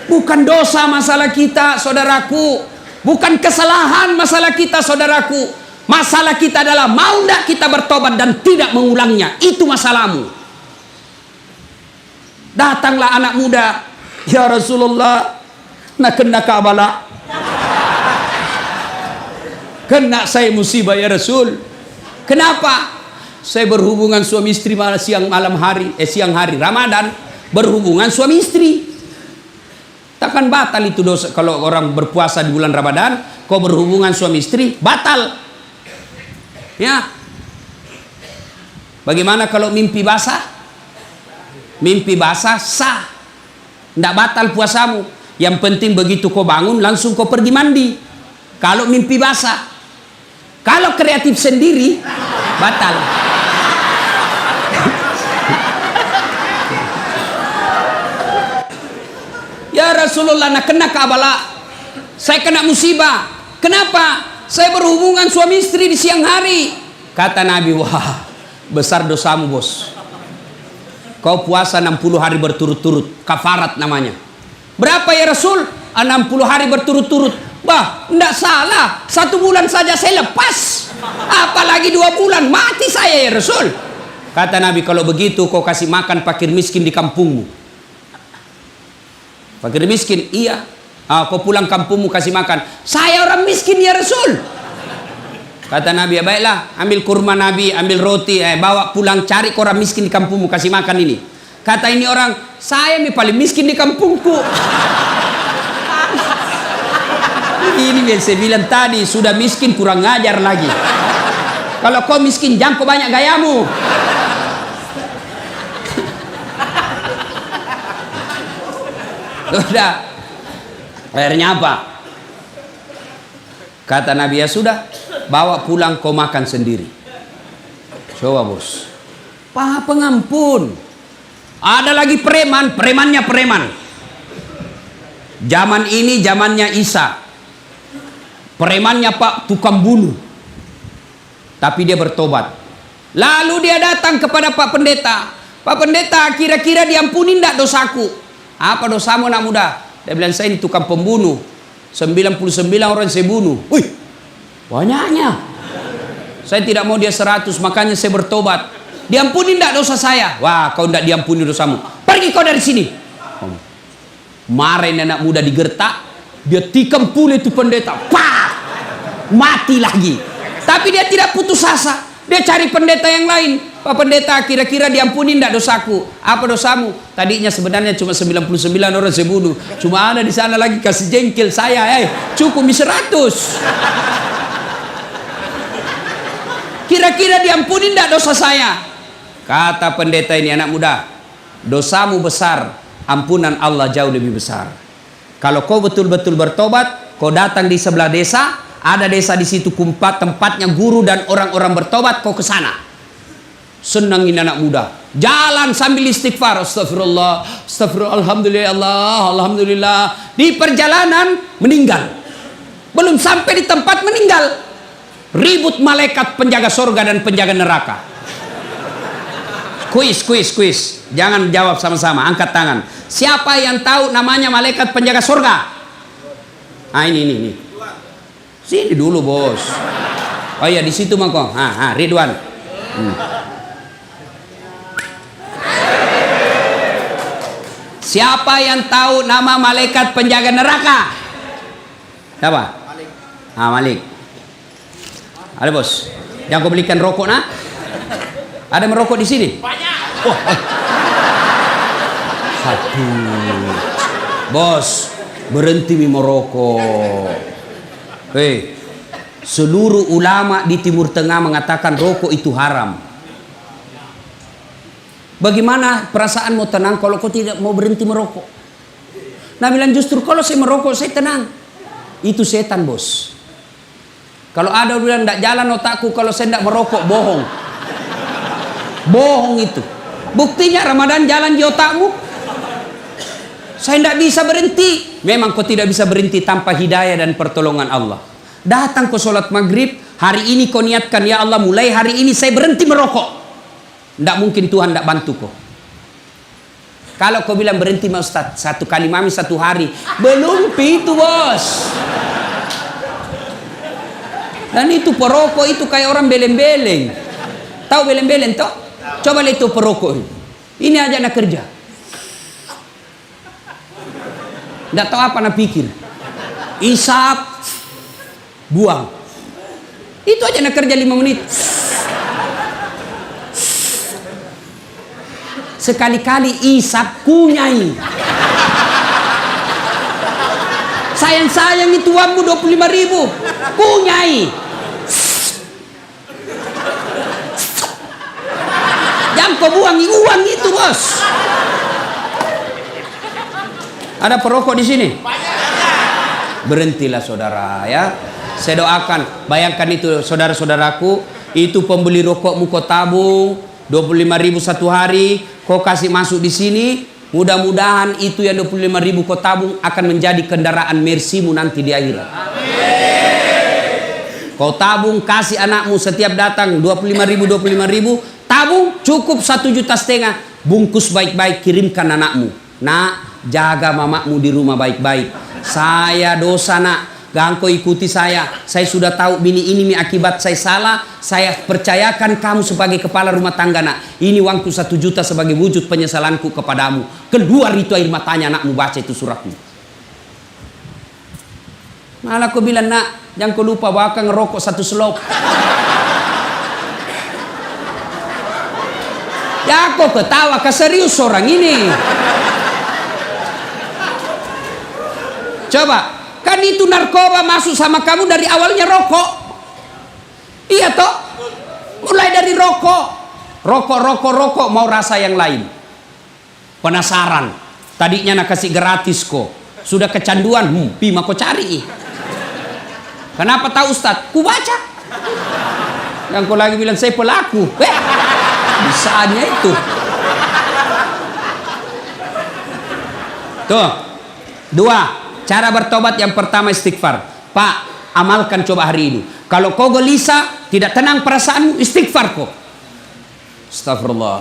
Bukan dosa masalah kita, saudaraku. Bukan kesalahan masalah kita, saudaraku. Masalah kita adalah mau tidak kita bertobat dan tidak mengulangnya. Itu masalahmu. Datanglah anak muda, ya Rasulullah, nak kena kabala, kena saya musibah ya Rasul. Kenapa? Saya berhubungan suami istri siang hari Ramadan, berhubungan suami istri. Takkan batal itu dosa. Kalau orang berpuasa di bulan Ramadan, kau berhubungan suami istri, batal. Ya. Bagaimana kalau mimpi basah? Mimpi basah sah. Tidak batal puasamu. Yang penting begitu kau bangun langsung kau pergi mandi. Kalau mimpi basah. Kalau kreatif sendiri batal. Ya Rasulullah, nak kena kabala. Saya kena musibah. Kenapa? Saya berhubungan suami istri di siang hari. Kata Nabi, wah, besar dosamu bos. Kau puasa 60 hari berturut-turut, kafarat namanya. Berapa ya Rasul? 60 hari berturut-turut. Bah, enggak salah. 1 bulan saja saya lepas. Apalagi 2 bulan, mati saya ya Rasul. Kata Nabi, kalau begitu kau kasih makan fakir miskin di kampungmu. Fakir miskin, iya. Kau pulang kampungmu kasih makan. Saya orang miskin ya Rasul. Kata Nabi, ya baiklah, ambil kurma Nabi, ambil roti, bawa pulang, cari orang miskin di kampungmu, kasih makan ini. Kata ini orang, saya nih paling miskin di kampungku. Ini yang saya bilang tadi, sudah miskin kurang ngajar lagi. Kalau kau miskin, jangan kau banyak gayamu. Sudah. Akhirnya apa? Kata Nabi, ya sudah, bawa pulang kau makan sendiri. Coba bos, Paha pengampun. Ada lagi preman, premannya preman. Zaman ini zamannya Isa. Premannya Pak tukang bunuh. Tapi dia bertobat. Lalu dia datang kepada Pak Pendeta. Pak Pendeta, kira-kira diampuni enggak dosaku? Apa dosamu anak muda? Dia bilang, saya ini tukang pembunuh. 99 orang saya bunuh. Wih, banyaknya. Saya tidak mau dia 100, makanya saya bertobat. Diampuni enggak dosa saya? Wah, kau enggak diampuni dosamu. Pergi kau dari sini. Marahin anak muda digertak. Dia tikam pula itu pendeta. Pak! Mati lagi. Tapi dia tidak putus asa. Dia cari pendeta yang lain. Pak Pendeta, kira-kira diampuni enggak dosaku? Apa dosamu? Tadinya sebenarnya cuma 99 orang saya bunuh. Cuma ada di sana lagi kasih jengkel saya. Cukup 100. Kira-kira diampuni enggak dosa saya? Kata pendeta ini, anak muda, dosamu besar, ampunan Allah jauh lebih besar. Kalau kau betul-betul bertobat, kau datang di sebelah desa, ada desa di situ tempatnya guru dan orang-orang bertobat, kau ke sana. Senangin anak muda, jalan sambil istighfar, astagfirullah, astagfirullah, alhamdulillah, Allah, alhamdulillah. Di perjalanan meninggal, belum sampai di tempat meninggal, ribut malaikat penjaga surga dan penjaga neraka. Kuis, jangan jawab sama-sama, angkat tangan. Siapa yang tahu namanya malaikat penjaga surga? Ah, ini. Sini dulu bos. Oh ya, di situ mangkong. Ridwan. Siapa yang tahu nama malaikat penjaga neraka? Siapa? Malik. Malik. Ada bos. Jangan kau belikan rokok nak. Ada merokok di sini? Banyak. Satu. Bos, berhenti merokok. Seluruh ulama di Timur Tengah mengatakan rokok itu haram. Bagaimana perasaan mau tenang kalau kau tidak mau berhenti merokok? Nah bilang justru kalau saya merokok saya tenang. Itu setan bos. Kalau ada bilang tidak jalan otakku kalau saya tidak merokok, bohong. Bohong itu. Buktinya Ramadan jalan di otakmu. Saya tidak bisa berhenti. Memang kau tidak bisa berhenti tanpa hidayah dan pertolongan Allah. Datang ke sholat maghrib, hari ini kau niatkan, ya Allah mulai hari ini saya berhenti merokok. Tidak mungkin Tuhan tidak bantu kau. Kalau kau bilang berhenti mas Ustaz, 1 kali mami 1 hari, belum itu bos. Dan itu perokok itu kayak orang beleng-beleng. Tahu beleng-beleng toh? Coba lihat itu perokok. Ini aja nak kerja. Tidak tahu apa nak pikir. Isap, buang. Itu aja nak kerja 5 menit. Sekali-kali isap kunyai. Sayang-sayang itu uangmu 25.000. Kunyai. Jangan kau buang uang itu bos. Ada perokok di sini? Berhentilah saudara ya. Saya doakan. Bayangkan itu saudara-saudaraku. Itu pembeli rokokmu kau tabung 25.000 1 hari. Kau kasih masuk di sini, Mudah-mudahan itu yang 25.000 kau tabung akan menjadi kendaraan Mercy-mu nanti di akhirat. Kau tabung, kasih anakmu setiap datang 25.000, tabung cukup 1,5 juta, bungkus baik-baik, kirimkan anakmu. Nak, jaga mamamu di rumah baik-baik. Saya dosa nak, gangko ikuti saya sudah tahu bini ini akibat saya salah. Saya percayakan kamu sebagai kepala rumah tangga nak. Ini uangku 1 juta sebagai wujud penyesalanku kepadamu. Keluar itu air matanya anakmu baca itu suratmu. Malah aku bilang nak, jangan kau lupa bahkan ngerokok 1 selop. Ya kok ketawa, keserius orang ini. Coba, kan itu narkoba masuk sama kamu dari awalnya rokok. Iya toh? Mulai dari rokok. Rokok, mau rasa yang lain. Penasaran. Tadinya nak kasih gratis kok. Sudah kecanduan, pima kau cari. Kenapa tahu Ustaz? Ku baca. Yang kau lagi bilang saya pelaku. Bisanya itu. Tuh. 2. Cara bertobat yang pertama istighfar. Pak, amalkan coba hari ini. Kalau kau gelisah, tidak tenang perasaanmu, istighfar kau. Astagfirullah.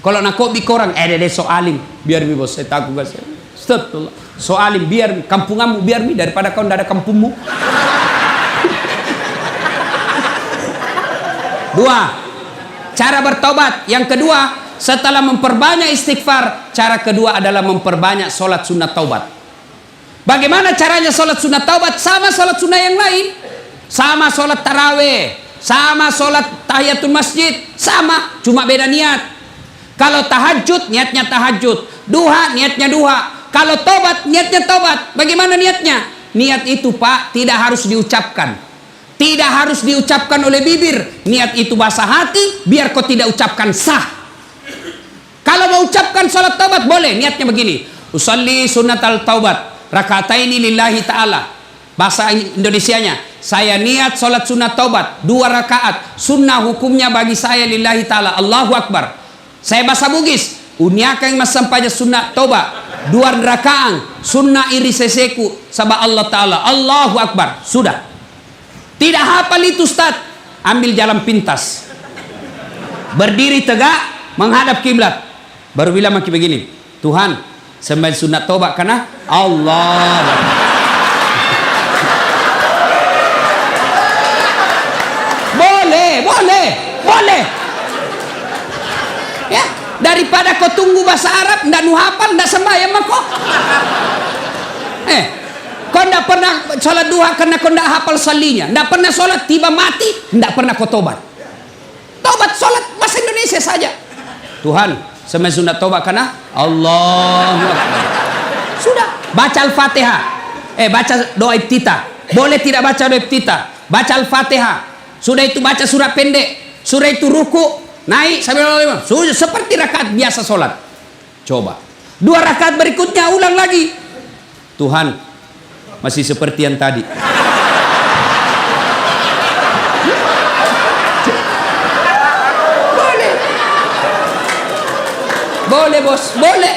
Kalau nak kau bikorang, dede soalim, biar mi bos, saya takut bos. Astagfirullah. Soalim biar kampunganmu biar mi daripada kau tidak ada kampungmu. 2. Cara bertobat yang kedua, setelah memperbanyak istighfar, cara kedua adalah memperbanyak sholat sunat taubat. Bagaimana caranya sholat sunat taubat? Sama sholat sunnah yang lain, sama sholat taraweh, sama sholat tahiyatul masjid, sama, cuma beda niat. Kalau tahajud niatnya tahajud, duha niatnya duha. Kalau tobat niatnya tobat. Bagaimana niatnya? Niat itu Pak tidak harus diucapkan, tidak harus diucapkan oleh bibir. Niat itu bahasa hati, biar kau tidak ucapkan sah. Kalau mau ucapkan sholat taubat boleh, niatnya begini. Usalli sunnatal taubat rakataini lillahi ta'ala. Bahasa Indonesianya, saya niat sholat sunat taubat 2 rakaat. Sunnah hukumnya bagi saya lillahi ta'ala. Allahu Akbar. Saya bahasa Bugis, uniakang masampaja sunat taubat 2 rakaat. Sunnah iri seseku sabah Allah ta'ala. Allahu Akbar. Sudah. Tidak hafal itu Ustaz, ambil jalan pintas. Berdiri tegak, menghadap kiblat. Baru bilang maki begini, Tuhan, sembahyang sunat taubat karena Allah. Boleh. Ya, daripada kau tunggu bahasa Arab, ndak nu hafal, ndak sembahyang mah kok. Kau ndak pernah sholat duha karena kau ndak hafal salinya, ndak pernah sholat tiba mati, ndak pernah kau tobat. Tobat sholat bahasa Indonesia saja. Tuhan, sembahyang sunat taubat karena Allahu Akbar. Sudah, baca Al-Fatihah. Baca doa iftitah. Boleh tidak baca doa iftitah? Baca Al-Fatihah. Sudah itu baca surah pendek. Surah itu ruku, naik sambil sudah seperti rakaat biasa sholat. Coba 2 rakaat berikutnya ulang lagi. Tuhan, masih seperti yang tadi. Boleh bos, boleh.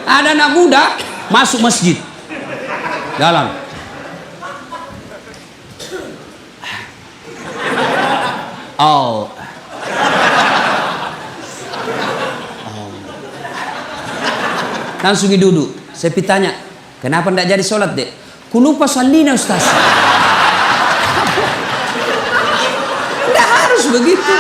Ada anak muda masuk masjid dalam. Langsung duduk. Saya tanya, kenapa tidak jadi sholat dek? Ku lupa salina Ustaz. Tidak harus begitu.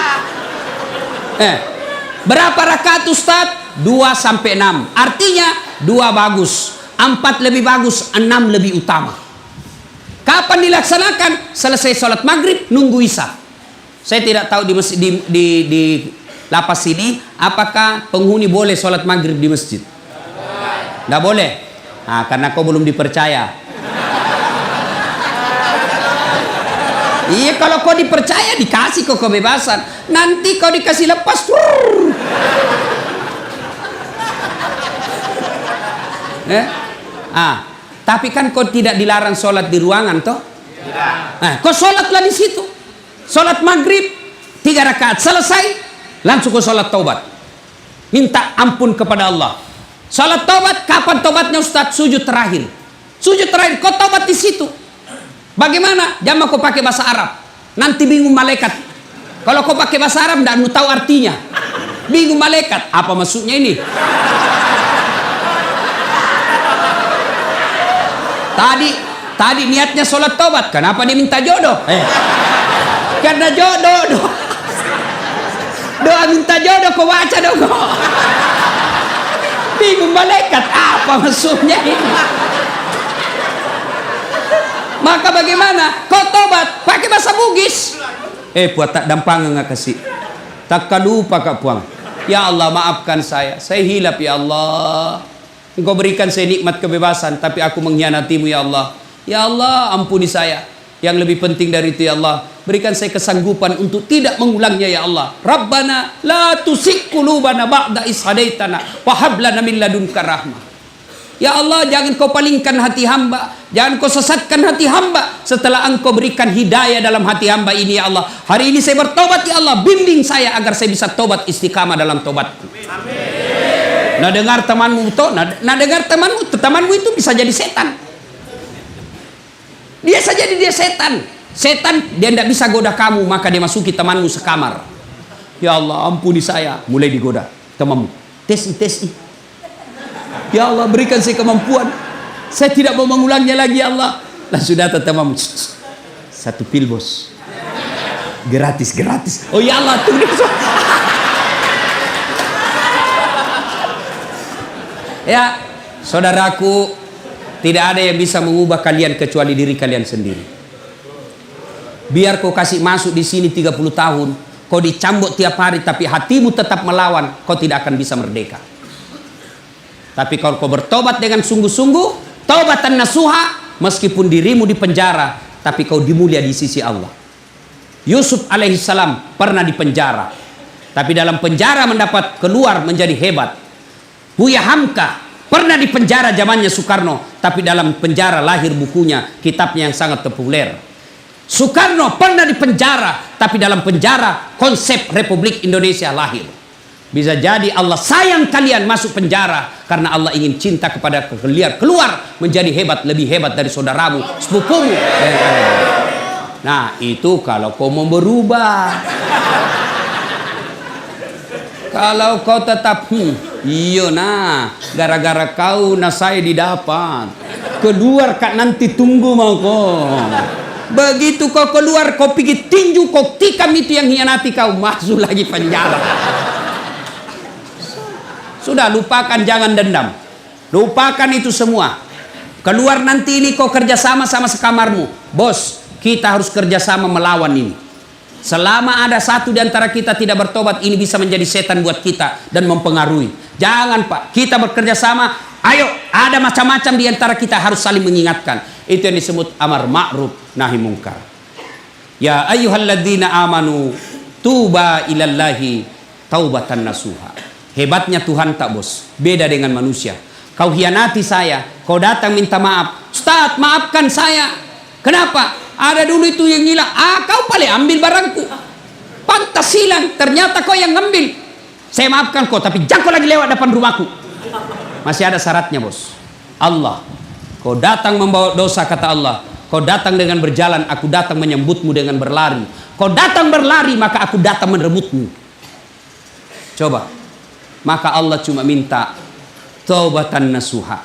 Berapa rakaat Ustaz? 2 sampai 6. Artinya 2 bagus, 4 lebih bagus, 6 lebih utama. Kapan dilaksanakan? Selesai sholat maghrib, nunggu isya. Saya tidak tahu di masjid, di lapas ini apakah penghuni boleh sholat maghrib di masjid? Tidak boleh. Nah, karena kau belum dipercaya. Iya, kalau kau dipercaya dikasih kau kebebasan. Nanti kau dikasih lepas. Tapi kan kau tidak dilarang sholat di ruangan toh? Kau sholatlah di situ. Sholat maghrib 3 rakaat selesai, langsung ke sholat taubat. Minta ampun kepada Allah. Sholat taubat, kapan taubatnya Ustaz? Sujud terakhir. Sujud terakhir, kau taubat di situ. Bagaimana? Jangan kau pakai bahasa Arab. Nanti bingung malaikat. Kalau kau pakai bahasa Arab, tidak tahu artinya. Bingung malaikat. Apa maksudnya ini? Tadi niatnya sholat taubat. Kenapa dia minta jodoh? Karena jodoh. Doa minta jodoh, kau baca dong. Bingung malaikat. Apa maksudnya ini? Maka bagaimana? Kau tobat pakai bahasa Bugis. Puat tak dampang nggak kasih. Tak lupa kak puang. Ya Allah maafkan saya hilap ya Allah. Engkau berikan saya nikmat kebebasan, tapi aku mengkhianatimu ya Allah. Ya Allah ampuni saya. Yang lebih penting dari itu ya Allah, berikan saya kesanggupan untuk tidak mengulangnya ya Allah. Rabbana la tusik qulubana ba'da is hadaitana wa hab lana min ladunka rahmah. Ya Allah, jangan kau palingkan hati hamba, jangan kau sesatkan hati hamba setelah engkau berikan hidayah dalam hati hamba ini ya Allah. Hari ini saya bertobat ya Allah, bimbing saya agar saya bisa tobat istiqamah dalam tobatku. Amin. Nah dengar temanmu dengar temanmu itu bisa jadi setan. Dia saja dia setan. Setan dia tidak bisa goda kamu, maka dia masuki temanmu sekamar. Ya Allah ampuni saya, mulai digoda temanmu. Tes. Ya Allah berikan saya kemampuan, saya tidak mau mengulangnya lagi ya Allah. Lah sudah temanmu, 1 pil bos, gratis. Oh ya Allah tunggu. Ya saudaraku, tidak ada yang bisa mengubah kalian kecuali diri kalian sendiri. Biar kau kasih masuk di sini 30 tahun, kau dicambuk tiap hari, tapi hatimu tetap melawan, kau tidak akan bisa merdeka. Tapi kalau kau bertobat dengan sungguh-sungguh, taubatan nasuha, meskipun dirimu di penjara, tapi kau dimulia di sisi Allah. Yusuf alaihissalam pernah di penjara, tapi dalam penjara mendapat keluar menjadi hebat. Buya Hamka pernah di penjara zamannya Soekarno, tapi dalam penjara lahir bukunya, kitabnya yang sangat populer. Soekarno pernah di penjara, tapi dalam penjara konsep Republik Indonesia lahir. Bisa jadi Allah sayang kalian masuk penjara karena Allah ingin cinta kepada kalian, keluar menjadi hebat, lebih hebat dari saudaramu, sepupumu. Nah itu kalau kau mau berubah. Kalau kau tetap iya nah, gara-gara kau saya didapat. Keluar kak nanti tunggu mau kau. Begitu kau keluar, kau pergi tinju, kau tikam itu yang hianati kau, masuk lagi penjara. Sudah lupakan, jangan dendam. Lupakan itu semua. Keluar nanti ini kau kerjasama sama sekamarmu. Bos, kita harus kerjasama melawan ini. Selama ada satu di antara kita tidak bertobat, ini bisa menjadi setan buat kita dan mempengaruhi. Jangan Pak, kita bekerja sama. Ayo, ada macam-macam di antara kita, harus saling mengingatkan. Itu yang disebut amar ma'ruf nahi mungkar. Ya ayyuhalladzina amanu tuba ilallahi taubatan nasuha. Hebatnya Tuhan tak bos, beda dengan manusia. Kau hianati saya, kau datang minta maaf. Ustaz maafkan saya. Kenapa? Ada dulu itu yang hilang. Kau paling ambil barangku. Pantas hilang, ternyata kau yang ngambil. Saya maafkan kau, tapi jangan kau lagi lewat depan rumahku. Masih ada syaratnya bos. Allah, kau datang membawa dosa kata Allah. Kau datang dengan berjalan, aku datang menyambutmu dengan berlari. Kau datang berlari, maka aku datang merebutmu. Coba. Maka Allah cuma minta taubatan nasuha.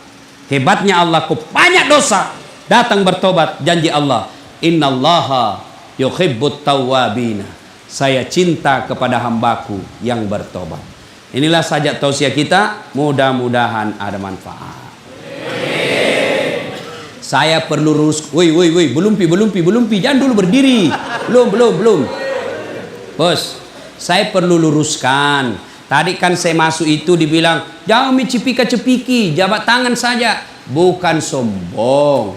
Hebatnya Allah, kau banyak dosa, datang bertobat. Janji Allah, innallaha yuhibbut tawwabina. Saya cinta kepada hambaku yang bertobat. Inilah saja tausiah kita, mudah-mudahan ada manfaat. Saya perlu lurus. Woi, belum pi, jangan dulu berdiri. Belum. Bos, saya perlu luruskan. Tadi kan saya masuk itu dibilang, jangan cipika-cepiki, jabat tangan saja. Bukan sombong,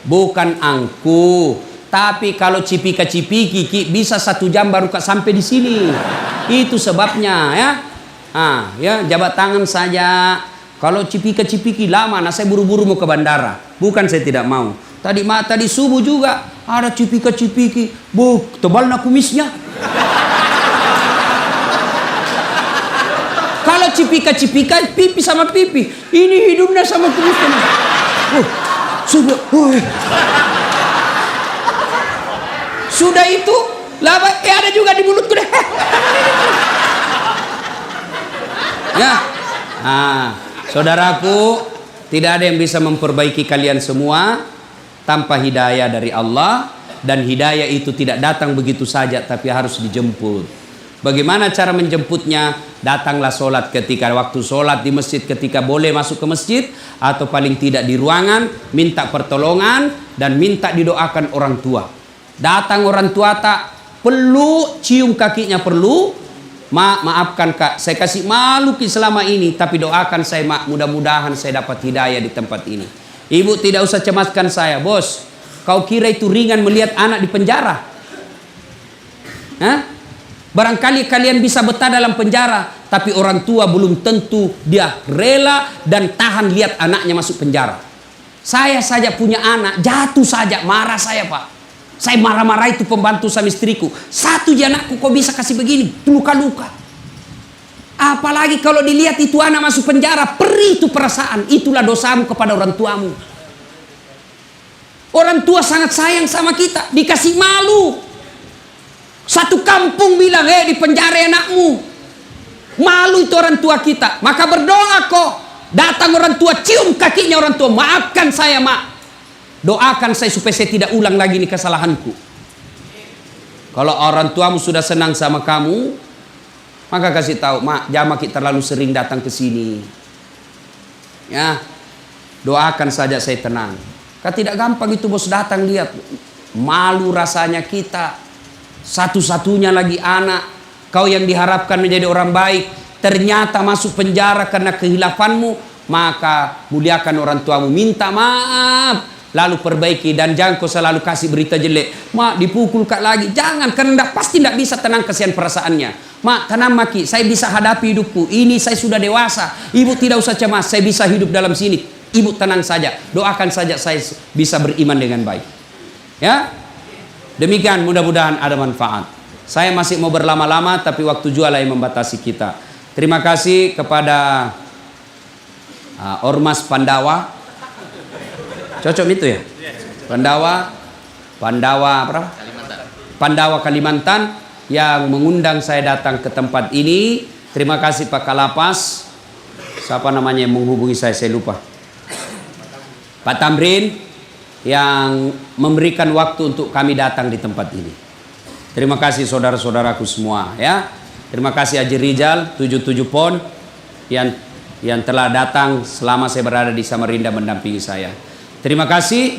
bukan angku. Tapi kalau cipika-cipiki bisa 1 jam baru sampai di sini. Itu sebabnya ya. Ya jabat tangan saja. Kalau cipika-cipiki lama, saya buru-buru mau ke bandara. Bukan saya tidak mau. Tadi subuh juga ada cipika-cipiki. Tebal kumisnya. cipika-cipika, pipi sama pipi. Ini hidungnya sama kulitnya. Sudah. Sudah itu, laba, ada juga di mulutku deh. Ya. Nah, saudaraku, tidak ada yang bisa memperbaiki kalian semua tanpa hidayah dari Allah, dan hidayah itu tidak datang begitu saja tapi harus dijemput. Bagaimana cara menjemputnya? Datanglah sholat ketika waktu sholat di masjid, ketika boleh masuk ke masjid, atau paling tidak di ruangan, minta pertolongan dan minta didoakan orang tua. Datang orang tua tak perlu cium kakinya, perlu. Maafkan kak, saya kasih malu selama ini, tapi doakan saya mak, mudah-mudahan saya dapat hidayah di tempat ini. Ibu tidak usah cemaskan saya, bos. Kau kira itu ringan melihat anak di penjara? Hah? Barangkali kalian bisa betah dalam penjara, tapi orang tua belum tentu dia rela dan tahan lihat anaknya masuk penjara. Saya saja punya anak, jatuh saja marah saya pak. Saya marah-marah itu pembantu sama istriku. Satu je anakku kok bisa kasih begini, luka-luka. Apalagi kalau dilihat itu anak masuk penjara, perih itu perasaan. Itulah dosamu kepada orang tuamu. Orang tua sangat sayang sama kita, dikasih malu. Satu kampung bilang, di penjara anakmu. Malu itu orang tua kita. Maka berdoa kok. Datang orang tua, cium kakinya orang tua. Maafkan saya mak. Doakan saya supaya saya tidak ulang lagi ini kesalahanku. Kalau orang tuamu sudah senang sama kamu, maka kasih tahu, mak, jangan kita terlalu sering datang ke sini. Ya, doakan saja saya tenang. Kan tidak gampang itu bos datang lihat. Malu rasanya kita. Satu-satunya lagi anak. Kau yang diharapkan menjadi orang baik, ternyata masuk penjara karena kehilafanmu. Maka muliakan orang tuamu, minta maaf. Lalu perbaiki, dan jangan kau selalu kasih berita jelek. Mak, dipukul kak lagi. Jangan, karena pasti tidak bisa tenang kasihan perasaannya. Mak, tenang maki, saya bisa hadapi hidupku. Ini saya sudah dewasa. Ibu tidak usah cemas, saya bisa hidup dalam sini. Ibu tenang saja, doakan saja saya bisa beriman dengan baik. Ya, demikian, mudah-mudahan ada manfaat. Saya masih mau berlama-lama, tapi waktu jual yang membatasi kita. Terima kasih kepada Ormas Pandawa. Cocok itu ya? Pandawa apa? Pandawa Kalimantan yang mengundang saya datang ke tempat ini. Terima kasih Pak Kalapas. Siapa namanya yang menghubungi saya lupa. Pak Tamrin yang memberikan waktu untuk kami datang di tempat ini. Terima kasih saudara-saudaraku semua ya. Terima kasih Haji Rizal 77 Pon yang telah datang selama saya berada di Samarinda mendampingi saya. Terima kasih.